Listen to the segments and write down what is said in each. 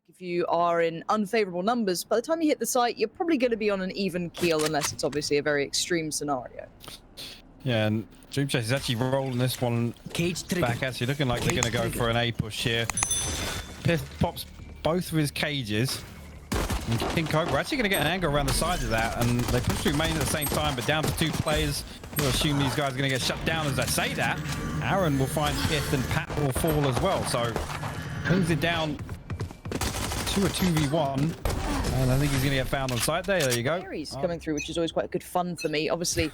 If you are in unfavorable numbers, by the time you hit the site, you're probably going to be on an even keel, unless it's obviously a very extreme scenario. Yeah, and Dream Chase is actually rolling this one back, actually looking like they're going to go for an A push here. Piff pops both of his cages. And King Cobra actually going to get an angle around the side of that, and they push through main at the same time, but down to 2 players. You'll assume these guys are going to get shut down as I say that. Aaron will find Piff and Pat will fall as well, so brings it down to a 2v1, and I think he's going to get found on site there. There you go. He's coming through, which is always quite good fun for me. Obviously,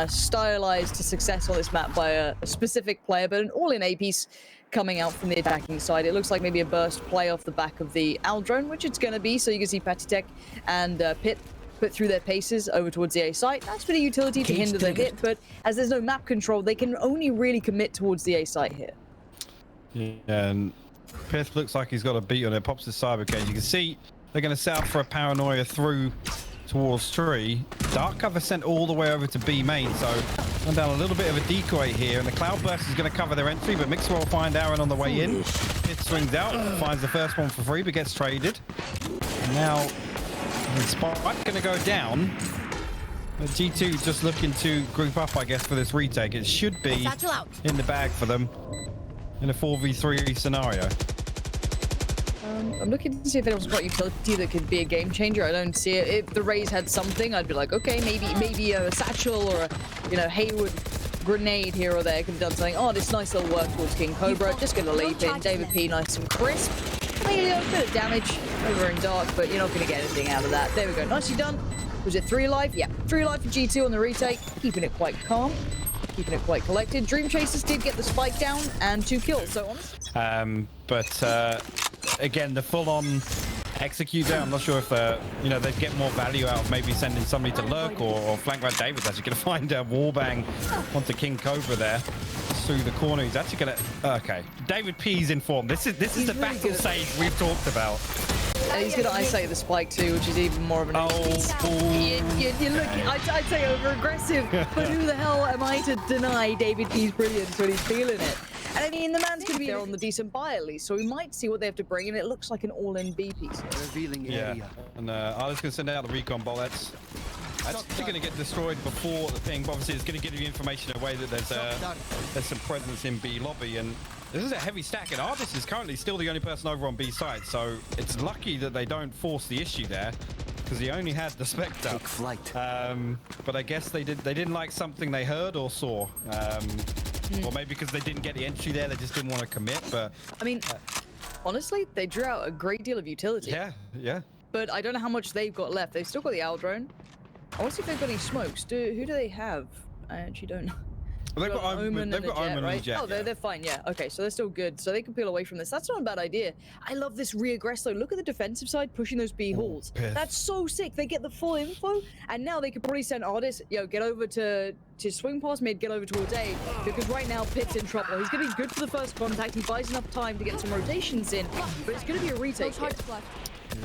stylized to success on this map by a specific player, but an all-in A piece coming out from the attacking side. It looks like maybe a burst play off the back of the Al drone, which it's going to be. So you can see Patitek and Pit put through their paces over towards the A site. That's for the utility to hinder the hit, but as there's no map control, they can only really commit towards the A site here. Yeah, and Pith looks like he's got a beat on it. Pops his cyber cage. You can see they're going to set up for a paranoia through towards tree. Dark cover sent all the way over to B main, so gone down a little bit of a decoy here, and the cloudburst is going to cover their entry, but Mixer will find Aaron on the way in. Pith swings out, finds the first one for free, but gets traded. And now the spike going to go down. But G2 just looking to group up, I guess, for this retake. It should be in the bag for them in a 4v3 scenario. I'm looking to see if anyone's got utility that could be a game changer. I don't see it. If the Rays had something, I'd be like, okay, maybe a satchel or a Hayward grenade here or there could have done something. Oh, this nice little work towards King Cobra. Just gonna leap in. David P, nice and crisp. Maybe a bit of damage over in dark, but you're not gonna get anything out of that. There we go. Nicely done. Was it 3 life? Yeah, 3 life for G2 on the retake. Keeping it quite calm. Keeping it quite collected. Dream Chasers did get the spike down and 2 kills, so honestly. Again, the full-on execute there, I'm not sure if they'd get more value out of maybe sending somebody to lurk or flank right. David's actually going to find a wallbang onto King Cobra there through the corner. He's actually going to... Okay, David P's in form. This is the really battle sage we've talked about. And he's going to isolate the spike too, which is even more of an... You're looking, I'd say over-aggressive, but who the hell am I to deny David P's brilliance when he's feeling it? And I mean, the man's going to be there on the decent buy at least, so we might see what they have to bring, and it looks like an all-in B piece. Revealing area. And I was going to send out the recon bolt. That's going to get destroyed before the thing, but obviously it's going to give you information away that there's some presence in B lobby, and this is a heavy stack, and Artis is currently still the only person over on B side, so it's lucky that they don't force the issue there, because he only had the Spectre. Take flight. But I guess they didn't like something they heard or saw. Or maybe because they didn't get the entry there, they just didn't want to commit, but... I mean, honestly, they drew out a great deal of utility. Yeah. But I don't know how much they've got left. They've still got the Owl drone. I want to see if they've got any smokes. Who do they have? I actually don't know. Well, they've got Omen and Jet, Oh, they're fine, yeah. Okay, so they're still good. So they can peel away from this. That's not a bad idea. I love this reaggress though. Look at the defensive side pushing those B halls. That's so sick. They get the full info, and now they could probably send Artis, get over to swing past mid, get over towards A, because right now Pit's in trouble. He's going to be good for the first contact. He buys enough time to get some rotations in, but it's going to be a retake here.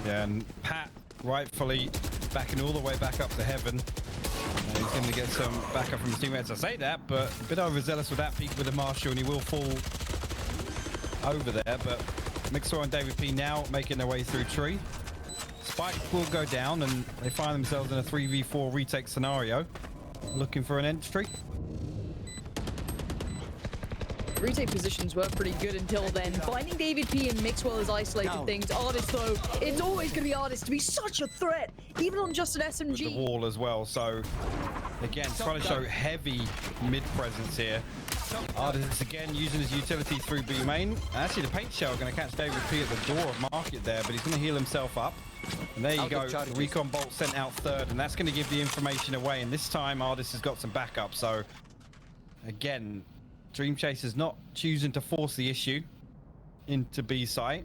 Yeah, and Pat rightfully backing all the way back up to heaven. He's going to get some backup from his teammates. I say that, but a bit overzealous with that peak with the Marshal, and he will fall over there. But Mixer and David P now making their way through tree. Spike will go down, and they find themselves in a 3v4 retake scenario, looking for an entry. Retake positions were pretty good until then. Finding David P and Mixwell has isolated things. Artis, though, it's always going to be Artis to be such a threat, even on just an SMG. With the wall as well, so again, trying to show heavy mid presence here. Artis again using his utility through B main. Actually, the paint shell going to catch David P at the door of market there, but he's going to heal himself up. And there you go, the recon bolt sent out third, and that's going to give the information away. And this time, Artis has got some backup. So again, Dream Chasers not choosing to force the issue into B site,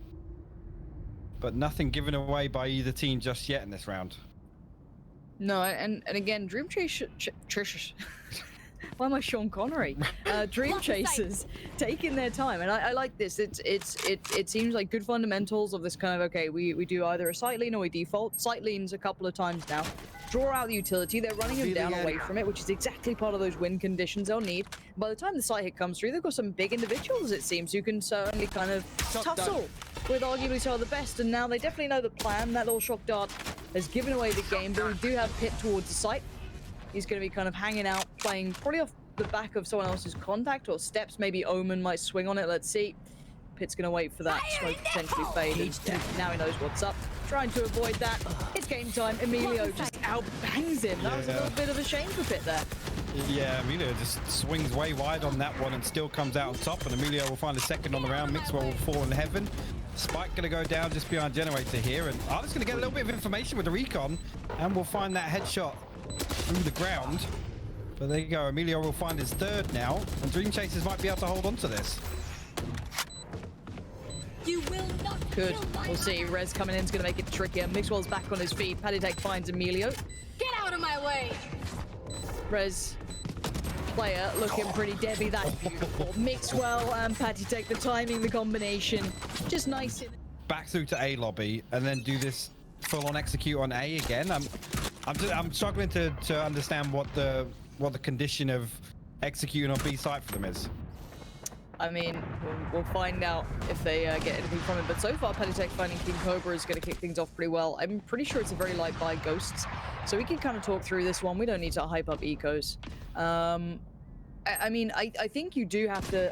but nothing given away by either team just yet in this round. No, and again, Dream Chasers. Why am I Sean Connery? Dream Chasers taking their time, and I like this. It seems like good fundamentals of this kind of, okay, we do either a site lean or we default. Site leans a couple of times now. Draw out the utility. They're running them down away from it, which is exactly part of those win conditions they'll need. By the time the site hit comes through, they've got some big individuals, it seems, who can certainly kind of tussle with arguably some of the best, and now they definitely know the plan. That little shock dart has given away the game, but we do have Pit towards the site. He's going to be kind of hanging out, playing probably off the back of someone else's contact or steps. Maybe Omen might swing on it. Let's see. Pit's going to wait for that smoke to potentially fade. And now he knows what's up. Trying to avoid that. It's game time. Emilio just outbangs him. That was a little bit of a shame for Pit there. Yeah, Emilio just swings way wide on that one and still comes out on top. And Emilio will find a second on the round. Mixwell will fall in heaven. Spike going to go down just behind Generator here. And Artist going to get a little bit of information with the recon. And we'll find that headshot through the ground. But there you go. Emilio will find his third now. And Dream Chasers might be able to hold on to this. You will not. Good. We'll see. Rez coming in is going to make it trickier. Mixwell's back on his feet. Patitech finds Emilio. Get out of my way. Rez player looking pretty Debbie. That's beautiful. Mixwell and Patitech, the timing, the combination, just nice. Back through to A lobby and then do this full-on execute on A again. I'm struggling to understand what the condition of executing on B site for them is. I mean, we'll find out if they get anything from it. But so far, Patitech finding King Cobra is going to kick things off pretty well. I'm pretty sure it's a very light buy Ghosts. So we can kind of talk through this one. We don't need to hype up ecos. I mean, I think you do have to...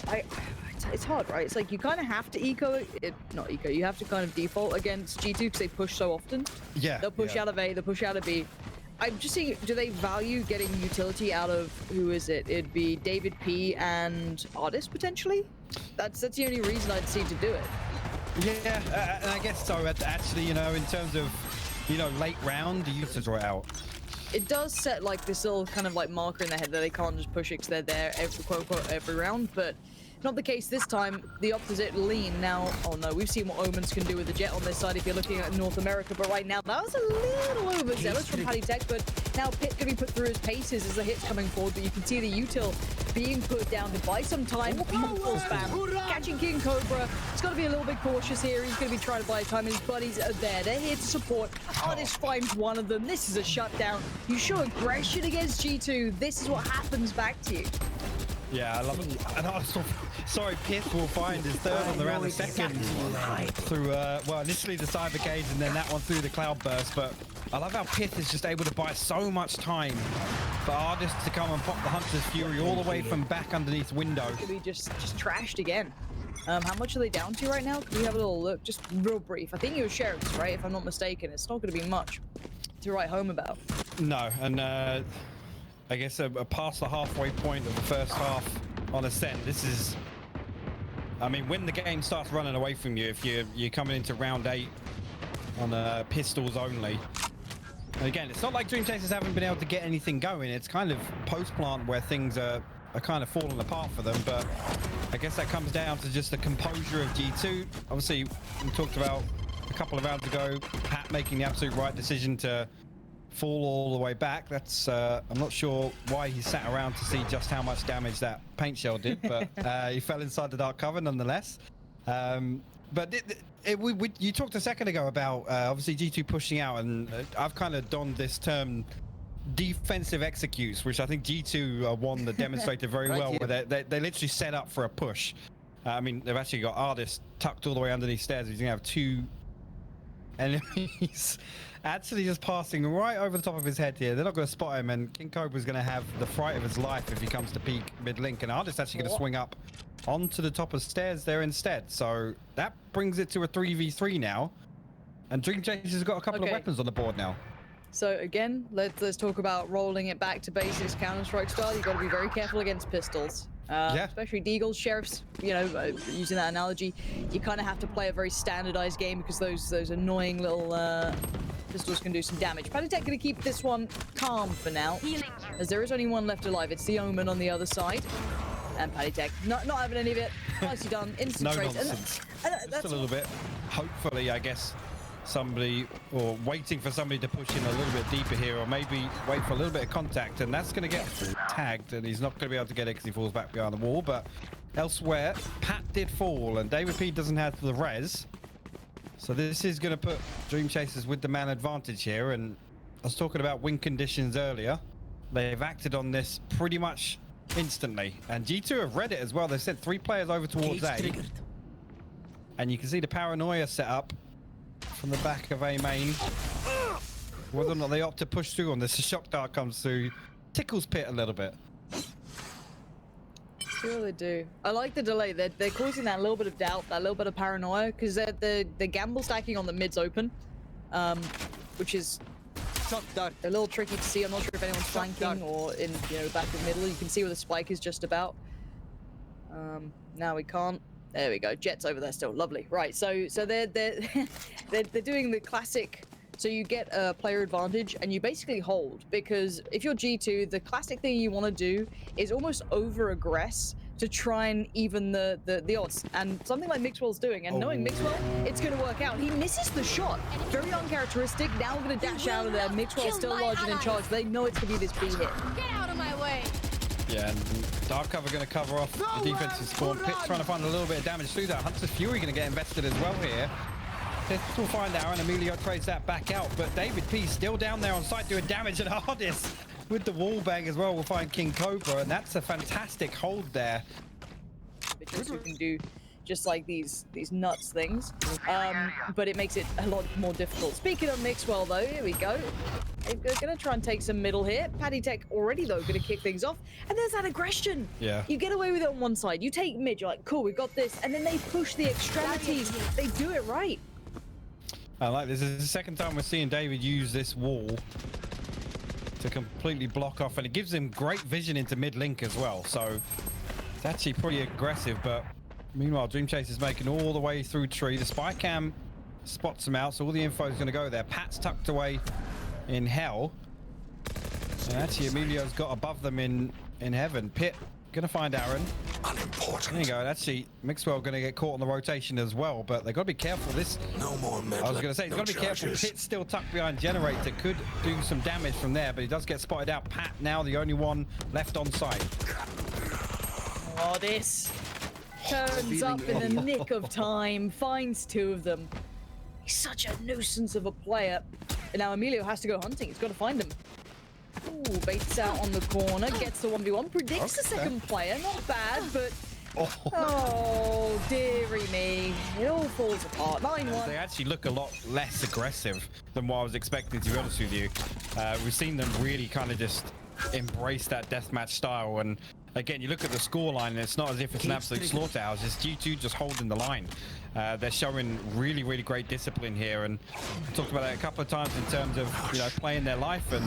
It's hard, right? It's like you kind of have to not eco, you have to kind of default against G2 because they push so often. Yeah. They'll push out of A, they'll push out of B. I'm just seeing, do they value getting utility out of, who is it? It'd be David P and Artist, potentially? That's the only reason I'd see to do it. Yeah, and I guess so. Actually, you know, in terms of, you know, late round, you have to draw it out. It does set like this little kind of like marker in their head that they can't just push it because they're there every, quote unquote, every round, but not the case this time. The opposite lean now. Oh no, we've seen what Omens can do with the jet on this side if you're looking at North America, but right now that was a little overzealous from Patitech, but now Pit can be put through his paces as the hit's coming forward, but you can see the util being put down to buy some time. Full spam, catching King Cobra. He's got to be a little bit cautious here. He's going to be trying to buy time, and his buddies are there. They're here to support. Artist finds one of them. This is a shutdown. You show aggression against G2. This is what happens back to you. Yeah, I love it. And also, sorry, Pith will find his third on the round, the second through, well, initially the Cyber Cage and then that one through the Cloud Burst. But I love how Pith is just able to buy so much time for Artist to come and pop the Hunter's Fury all the way from back underneath window. Could be just trashed again. How much are they down to right now? Can we have a little look? Just real brief. I think it was Sheriff's, right? If I'm not mistaken. It's not going to be much to write home about. No, and I guess past the halfway point of the first half on Ascent, this is, I mean, when the game starts running away from you, if you're coming into round 8 on pistols only. And again, it's not like Dream Chasers haven't been able to get anything going. It's kind of post-plant where things are kind of falling apart for them, but I guess that comes down to just the composure of G2. Obviously, we talked about a couple of rounds ago, Pat making the absolute right decision to fall all the way back. That's I'm not sure why he sat around to see just how much damage that paint shell did, but he fell inside the dark cover nonetheless. But you talked a second ago about obviously G2 pushing out, and I've kind of donned this term defensive executes, which I think G2 are one that demonstrated very well, where they literally set up for a push. I mean, they've actually got Artist tucked all the way underneath stairs. He's gonna have 2 enemies actually just passing right over the top of his head here. They're not going to spot him, and King Cobra's going to have the fright of his life if he comes to peek mid-link, and Artist's actually going to swing up onto the top of stairs there instead. So that brings it to a 3v3 now, and Dream Chasers has got a couple of weapons on the board now. So again, let's talk about rolling it back to basics, Counter-Strike style. You've got to be very careful against pistols. Especially Deagles, Sheriffs, you know, using that analogy, you kind of have to play a very standardized game because those annoying little pistols can do some damage. Patitech going to keep this one calm for now, as there is only one left alive. It's the Omen on the other side. And Patitech not having any of it. Nicely done. Instant trades. Nonsense. Just a little bit. Hopefully, I guess, somebody, or waiting for somebody to push in a little bit deeper here, or maybe wait for a little bit of contact, and that's going to get tagged, and he's not going to be able to get it because he falls back behind the wall. But elsewhere, Pat did fall, and David P doesn't have the res. So this is going to put Dream Chasers with the man advantage here, and I was talking about win conditions earlier. They've acted on this pretty much instantly, and G2 have read it as well. They've sent 3 players over towards A. And you can see the paranoia set up from the back of A main. Whether or not they opt to push through on this, the shock dart comes through, tickles Pit a little bit. Sure they do. I like the delay. They're causing that little bit of doubt, that little bit of paranoia, because they're gamble stacking on the mids open, which is a little tricky to see. I'm not sure if anyone's flanking or in the back of the middle. You can see where the spike is just about. Now we can't. There we go. Jet's over there still. Lovely. Right. So they're doing the classic. So you get a player advantage and you basically hold, because if you're G2, the classic thing you want to do is almost over-aggress to try and even the odds. And something like Mixwell's doing, and knowing Mixwell, it's going to work out. He misses the shot. Very uncharacteristic. Now we're going to dash out of there. Mixwell's still large and in charge. They know it's going to be this B hit. Get out of my way. Yeah, and Dark Cover going to cover off the defensive spawn. Pit's trying to find a little bit of damage through that. Hunter's Fury going to get invested as well here. This will find Aaron. Emilio trades that back out, but David P still down there on site doing damage, and Hardest with the wall bang as well will find King Cobra, and that's a fantastic hold there. Because you can do just like these nuts things, but it makes it a lot more difficult. Speaking of Mixwell though, here we go. They're gonna try and take some middle here. Paddy Tech already though gonna kick things off, and there's that aggression. Yeah. You get away with it on one side. You take mid, you're like, cool, we got this, and then they push the extremities. They do it right. I like this. This is the second time we're seeing David use this wall to completely block off, and it gives him great vision into mid link as well. So it's actually pretty aggressive, but meanwhile, Dream Chase is making all the way through tree. The spy cam spots him out, so all the info is going to go there. Pat's tucked away in hell, and actually Emilio's got above them in heaven. Pit gonna find Aaron. Unimportant. There you go. And actually, Mixwell gonna get caught on the rotation as well, but they got to be careful. This. No more. I was gonna say he's got to be careful. Pit's still tucked behind Generator, could do some damage from there, but he does get spotted out. Pat now the only one left on site. Oh, this turns up in the nick of time, finds two of them. He's such a nuisance of a player. And now Emilio has to go hunting. He's got to find him. Ooh, baits out on the corner, gets the 1v1, predicts the second player. Not bad, but oh, dearie me. It all falls apart. 9-1. They actually look a lot less aggressive than what I was expecting, to be honest with you. We've seen them really kind of just embrace that deathmatch style, and again, you look at the scoreline, and it's not as if it's an absolute slaughterhouse. It's G2 just holding the line. They're showing really, really great discipline here, and I talked about it a couple of times in terms of playing their life and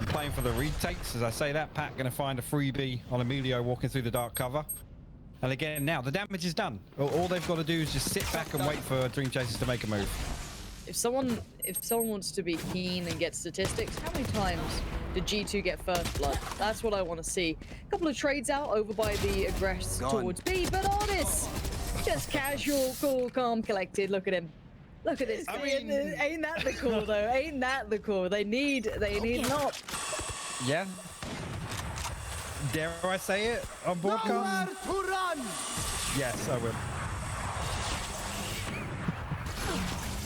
playing for the retakes. As I say that, Pat going to find a freebie on Emilio walking through the dark cover. And again, now the damage is done. All they've got to do is just sit back and wait for Dream Chasers to make a move. If someone wants to be keen and get statistics, how many times did G2 get first blood? That's what I want to see. A couple of trades out over by the aggress towards B, but honest, just casual, cool, calm, collected. Look at him. Look at this. I mean, ain't that the cool though? Ain't that the cool? They need not. Yeah. Dare I say it on broadcast? Yes, I will.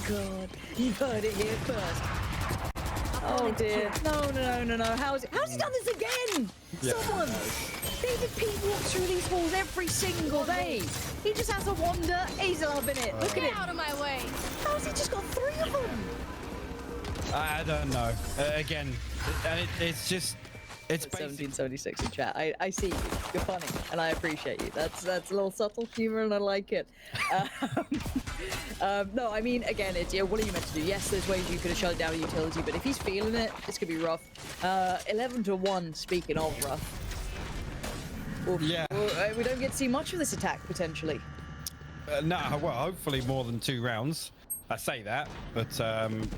God, you heard it here first. Oh dear. No. How's he done this again? Yeah. Someone! David P walks through these walls every single day. He just has a wander. He's loving it. Look at him. Get out of my way. How's he just got 3 of them? I don't know. Again, it's just... It's 1776 in chat. I see you. You're funny, and I appreciate you. That's a little subtle humor, and I like it. No, I mean, again, it's what are you meant to do? Yes, there's ways you could have shut down a utility, but if he's feeling it, this could be rough. 11-1. Speaking of rough. Oof. Yeah. Well, we don't get to see much of this attack potentially. No, well, hopefully more than 2 rounds. I say that, but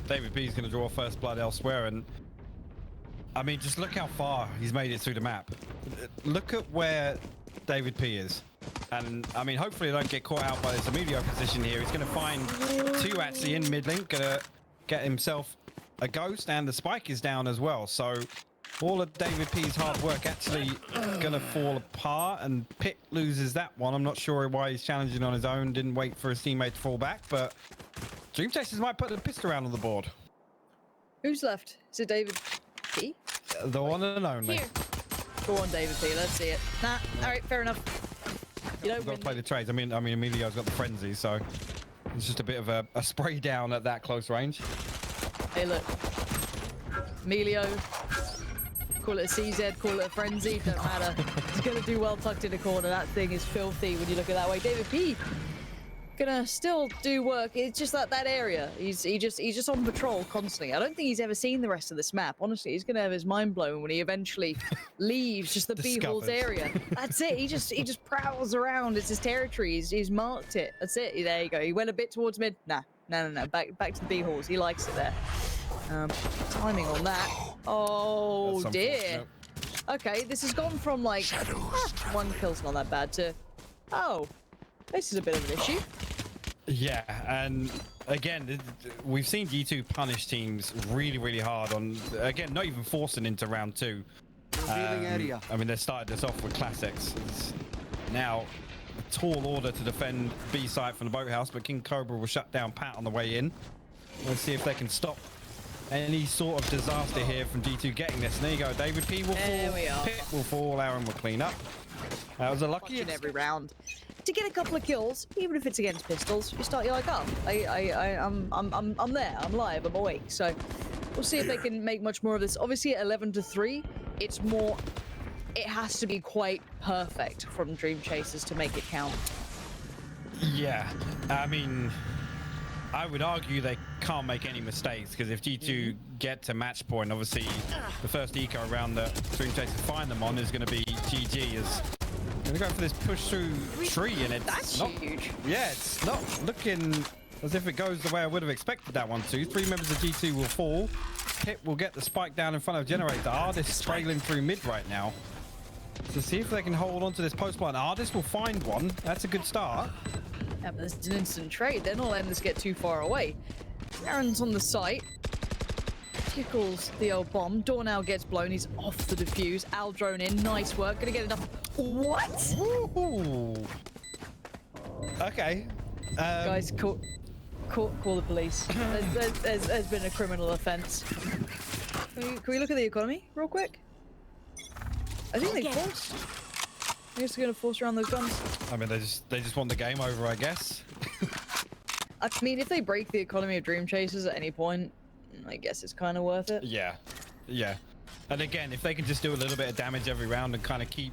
David B is going to draw first blood elsewhere, and I mean, just look how far he's made it through the map. Look at where David P is. And, I mean, hopefully they don't get caught out by this Emilio position here. He's going to find 2 actually in mid link. Going to get himself a ghost, and the spike is down as well. So all of David P's hard work actually going to fall apart, and Pit loses that one. I'm not sure why he's challenging on his own. Didn't wait for his teammate to fall back, but Dream Chasers might put a pistol round on the board. Who's left? Is it David P? The one and only. Here. Go on, David P. Let's see it. Nah. All right. Fair enough. You don't We've got win to play the trades. I mean, Emilio's got the frenzy, so it's just a bit of a spray down at that close range. Hey, look. Emilio, call it a CZ, call it a frenzy, don't matter. He's going to do well tucked in a corner. That thing is filthy when you look at it that way. David P gonna still do work. It's just that area. He's just on patrol constantly. I don't think he's ever seen the rest of this map. Honestly, he's gonna have his mind blown when he eventually leaves just the B-holes area. That's it. He just prowls around. It's his territory. He's marked it. That's it. There you go. He went a bit towards mid. Nah. No. Back to the B-holes. He likes it there. Timing on that. Oh dear. Okay, this has gone from like one kill's not that bad to this is a bit of an issue. Yeah, and again, we've seen G2 punish teams really hard on, again, not even forcing into round 2. I mean, they started this off with classics. It's now a tall order to defend B site from the boathouse, but King Cobra will shut down Pat on the way in. Let's see if they can stop any sort of disaster here from G2 getting this. And there you go, David P will fall, Pit will fall, Aaron will clean up. That was a lucky in every round. To get a couple of kills, even if it's against pistols, you're like, I'm there, I'm live, I'm awake. So we'll see if they can make much more of this. Obviously at 11-3, it has to be quite perfect from Dream Chasers to make it count. Yeah, I mean, I would argue they can't make any mistakes, because if G2 get to match point, obviously the first eco around the Dream Chasers find them on is going to be GG. As going to go for this push through tree, and it's not huge. Yeah, it's not looking as if it goes the way I would have expected that one to. 3 members of G2 will fall. Pit will get the spike down in front of Generator. Ardis trailing through mid right now. So see if they can hold on to this post line. Ardis will find one. That's a good start. Yeah, but this is an instant trade. They're not letting this get too far away. Aaron's on the site. Tickles the old bomb. Door now gets blown. He's off the defuse. Al drone in. Nice work. Gonna get enough. What? Ooh. Okay. Guys, call the police. There's been a criminal offense. Can we look at the economy real quick? I think they forced. I guess they're gonna force around those guns. I mean, they just want the game over, I guess. I mean, if they break the economy of Dream Chasers at any point, I guess it's kind of worth it. Yeah. And again, if they can just do a little bit of damage every round and kind of keep,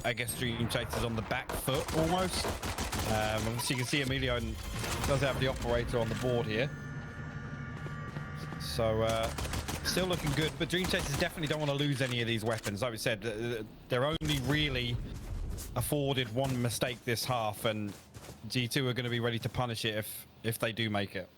I guess, Dream Chasers on the back foot almost. Obviously, you can see Emilio does have the operator on the board here. So, still looking good, but Dream Chasers definitely don't want to lose any of these weapons. Like we said, they're only really afforded one mistake this half, and G2 are going to be ready to punish it if they do make it.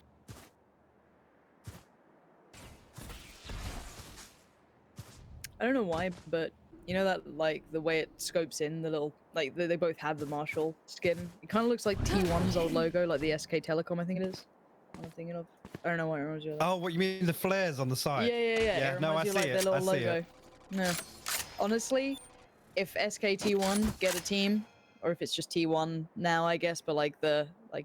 I don't know why, but you know that, like, the way it scopes in the little, like, they both have the Marshall skin. It kind of looks like T1's old logo, like the SK Telecom, I think it is. I'm thinking of. I don't know what it reminds you of. Oh, what you mean the flares on the side? Yeah. No, I see it. Their little logo. No. Honestly, if SKT1 get a team, or if it's just T1 now, I guess, but like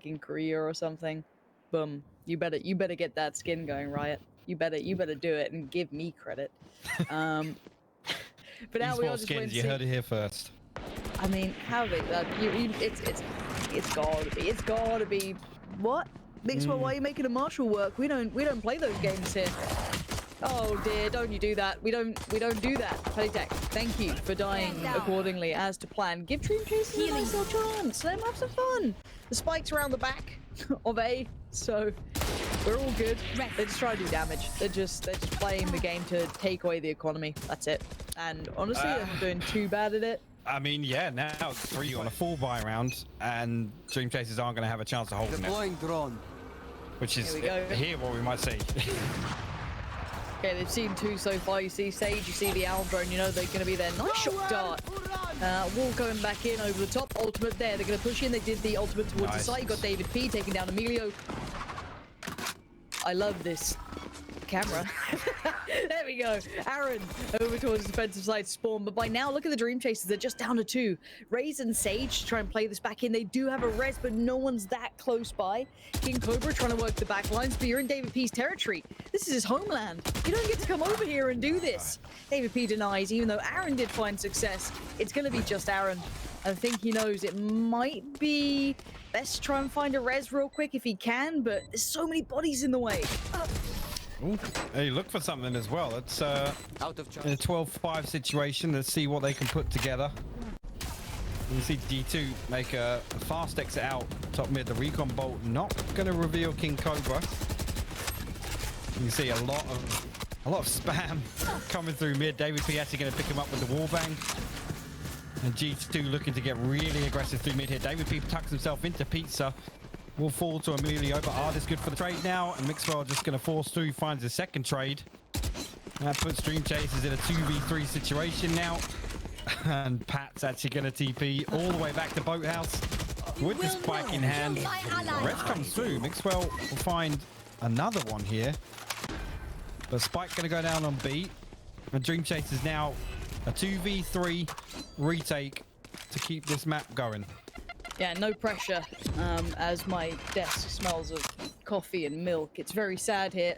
in Korea or something, boom. You better get that skin going, Riot. You better do it and give me credit. But now we all just skins, you heard it here first. I mean, how big that? It's gotta be. What? That's why are you making a Marshall work? We don't play those games here. Oh dear, don't you do that. We don't do that. Playtech, thank you for dying accordingly as to plan. Give Dream Chasers a nice little chance. Let them have some fun. The spike's around the back of A, so we're all good. They just try to do damage. They're just playing the game to take away the economy. That's it. And honestly, they're not doing too bad at it. I mean, yeah, now it's 3 on a full buy round, and Dream Chasers aren't going to have a chance of holding it. Drone. Which is here what we might see. Okay, they've seen 2 so far. You see Sage, you see the Owl drone, you know they're going to be there. Nice shot dart. Wall going back in over the top. Ultimate there. They're going to push in. They did the ultimate towards the side. Got David P taking down Emilio. I love this. camera. There we go. Aaron over towards the defensive side spawn, but by now, look at the Dream Chasers. They're just down to 2. Raze and Sage to try and play this back in. They do have a res, but no one's that close by. King Cobra trying to work the back lines, but you're in David P's territory. This is his homeland. You don't get to come over here and do this. David P denies, even though Aaron did find success. It's going to be just Aaron. I think he knows it might be best to try and find a res real quick if he can, but there's so many bodies in the way. Ooh, hey, look for something as well. It's Out of in a charge. 12-5 situation. Let's see what they can put together. You see D2 make a fast exit out top mid. The recon bolt not going to reveal King Cobra. You can see a lot of spam coming through mid. David P actually going to pick him up with the wallbang. And G2 looking to get really aggressive through mid here. David P tucks himself into Pizza. Will fall to Emilio, but Ard is good for the trade now. And Mixwell just going to force through, finds his second trade. And that puts Dream Chasers in a 2v3 situation now. And Pat's actually going to TP all the way back to Boathouse with the spike in hand. Red comes through. Mixwell will find another one here. But Spike going to go down on B. And Dream Chasers now a 2v3 retake to keep this map going. Yeah, no pressure as my desk smells of coffee and milk. It's very sad here.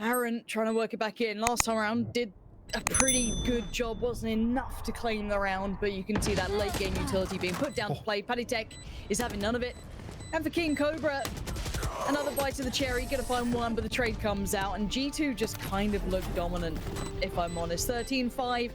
Aaron trying to work it back in. Last time around did a pretty good job. Wasn't enough to claim the round, but you can see that late game utility being put down to play. Paddy Tech is having none of it. And for King Cobra, another bite of the cherry. Gonna find one, but the trade comes out. And G2 just kind of looked dominant, if I'm honest. 13-5.